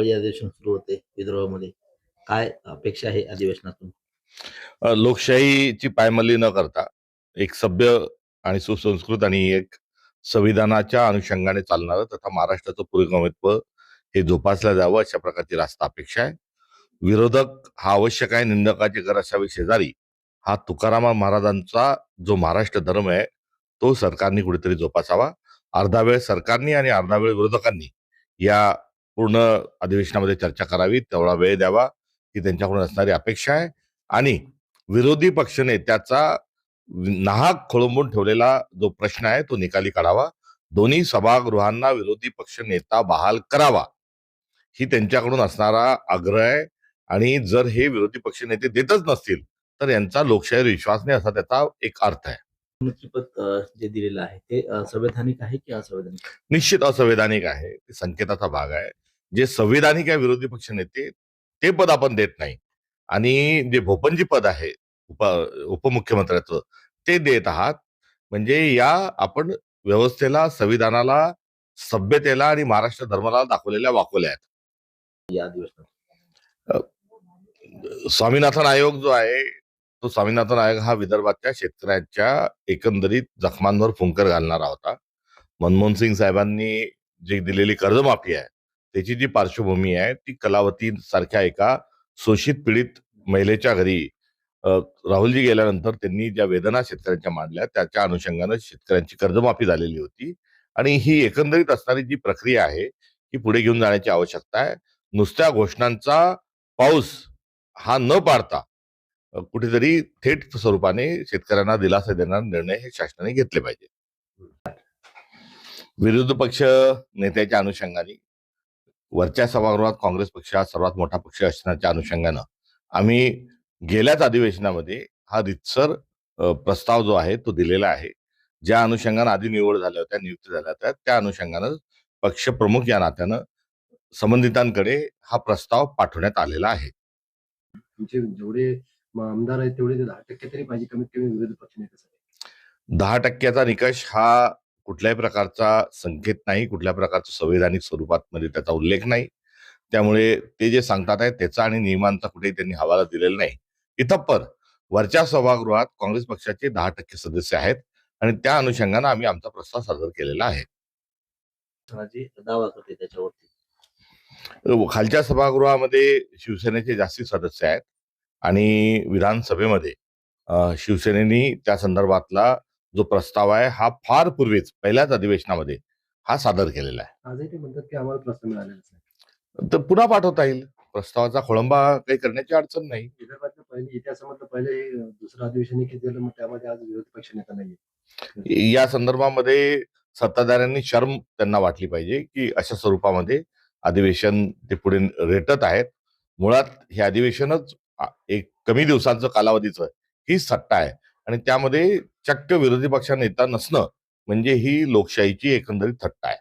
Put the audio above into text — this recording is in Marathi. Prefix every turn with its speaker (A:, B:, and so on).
A: या अधिवेशन सुरू होते विदर्भामध्ये. काय अपेक्षा आहे अधिवेशनातून?
B: लोकशाहीची पायमल्ली न करता एक सभ्य आणि सुसंस्कृत आणि एक संविधानाच्या अनुषंगाने चालणारं तथा महाराष्ट्राचं पुरोगामित्व हे जोपासलं जावं अशा प्रकारची रास्त अपेक्षा आहे. विरोधक हा आवश्यक आहे, निंदकाचे घर असावे शेजारी, हा तुकाराम महाराजांचा जो महाराष्ट्र धर्म आहे तो सरकारने कुठेतरी जोपासावा. अर्धा वेळ सरकारने आणि अर्धा वेळ विरोधकांनी या पूर्ण अधिवेशनामध्ये चर्चा करावी, तेवढा वेळ द्यावा ही त्यांच्याकडून असणारी अपेक्षा आहे. आणि विरोधी पक्षनेत्याचा नाहक खोळंबून ठेवलेला जो प्रश्न आहे तो निकाली काढावा. दोन्ही सभागृहांना विरोधी पक्षनेता बहाल करावा ही त्यांच्याकडून असणारा आग्रह आहे. आणि जर हे विरोधी पक्षनेते देतच नसतील तर यांचा लोकशाहीवर विश्वास नाही असा त्याचा एक अर्थ आहे.
A: मंत्रिपद जे दिलेलं आहे ते संवैधानिक आहे की असंवैधानिक?
B: निश्चित असंवैधानिक आहे, ते संकेताचा भाग आहे. जे संविधानिक आहे विरोधी पक्षनेते ते पद आपण देत नाही, आणि जे भोपनजी पद आहे उपमुख्यमंत्र्याचं ते देत आहात. म्हणजे या आपण व्यवस्थेला, संविधानाला, सभ्यतेला आणि महाराष्ट्र धर्माला दाखवलेल्या वाकोल्या आहेत.
A: या अधिवेशनात
B: स्वामीनाथन आयोग जो आहे तो स्वामीनाथन आयोग हा विदर्भाच्या शेतकऱ्यांच्या एकंदरीत जखमांवर फुंकर घालणारा होता. मनमोहन सिंग साहेबांनी जी दिलेली कर्जमाफी आहे त्याची जी पार्श्वभूमी आहे ती कलावती सारख्या एका शोषित पीडित महिलेच्या घरी राहुलजी गेल्यानंतर त्यांनी ज्या वेदना शेतकऱ्यांच्या मांडल्या त्याच्या अनुषंगानं शेतकऱ्यांची कर्जमाफी झालेली होती. आणि ही एकंदरीत असणारी जी प्रक्रिया आहे ही पुढे घेऊन जाण्याची आवश्यकता आहे. नुसत्या घोषणांचा पाऊस हा न पाडता कुठेतरी थेट स्वरूपाने शेतकऱ्यांना दिलासा देणारे निर्णय हे शासनाने घेतले पाहिजे. विरोधी पक्ष नेत्याच्या अनुषंगाने वरच्या सभागृहात काँग्रेस पक्ष हा सर्वात मोठा पक्ष असण्याच्या अनुषंगानं आम्ही गेल्याच अधिवेशनामध्ये हा रितसर प्रस्ताव जो आहे तो दिलेला आहे. ज्या अनुषंगानं आधी निवड झाल्या होत्या, नियुक्ती झाल्या होत्या, त्या अनुषंगानं पक्ष प्रमुख या नात्यानं संबंधितांकडे हा प्रस्ताव पाठवण्यात आलेला आहे.
C: तुमचे जेवढे आमदार आहेत तेवढे 10% तरी पाहिजे कमीत कमी विरोधी पक्षनेत्यासाठी.
B: 10% निकष हा कुठल्याही प्रकारचा संकेत नाही, कुठल्या प्रकारच्या संवैधानिक स्वरूपात मध्ये त्याचा उल्लेख नाही. त्यामुळे ते जे सांगतात आहे त्याचा आणि नियमांचा कुठेही त्यांनी हवाला दिलेला नाही. इतपर वरच्या सभागृहात काँग्रेस पक्षाचे 10% सदस्य आहेत आणि त्या अनुषंगानं आम्ही आमचा प्रस्ताव सादर केलेला आहे.
A: दावा करते त्याच्यावरती
B: खालच्या सभागृहामध्ये शिवसेनेचे जास्ती सदस्य आहेत आणि विधानसभेमध्ये शिवसेनेनी त्या संदर्भातला जो प्रस्ताव आहे हा फार पूर्वीच पहिल्याच अधिवेशनामध्ये हा सादर केलेला आहे.
C: आजही ते म्हणतात की आम्हाला प्रस्ताव मिळालेला नाही,
B: तर पुन्हा पाठवता येईल. प्रस्तावाचा खोळंबा काही करण्याची अडचण नाही.
C: विदर्भातलं पहिले इतिहासामधलं पहिले दुसरं अधिवेशन किती झालं, मग त्यामध्ये आज विरोधी पक्षनेता नाहीये.
B: या संदर्भामध्ये सत्ताधाऱ्यांनी शर्म त्यांना वाटली पाहिजे की अशा स्वरूपामध्ये अधिवेशन ते पुढे रेटत आहेत. मुळात हे अधिवेशनच एक कमी दिवसांचं कालावधीचं ही सट्टा आहे आणि त्यामध्ये चक्क विरोधी पक्ष नेता नसणं म्हणजे ही लोकशाहीची एकंदरीत थट्टा आहे.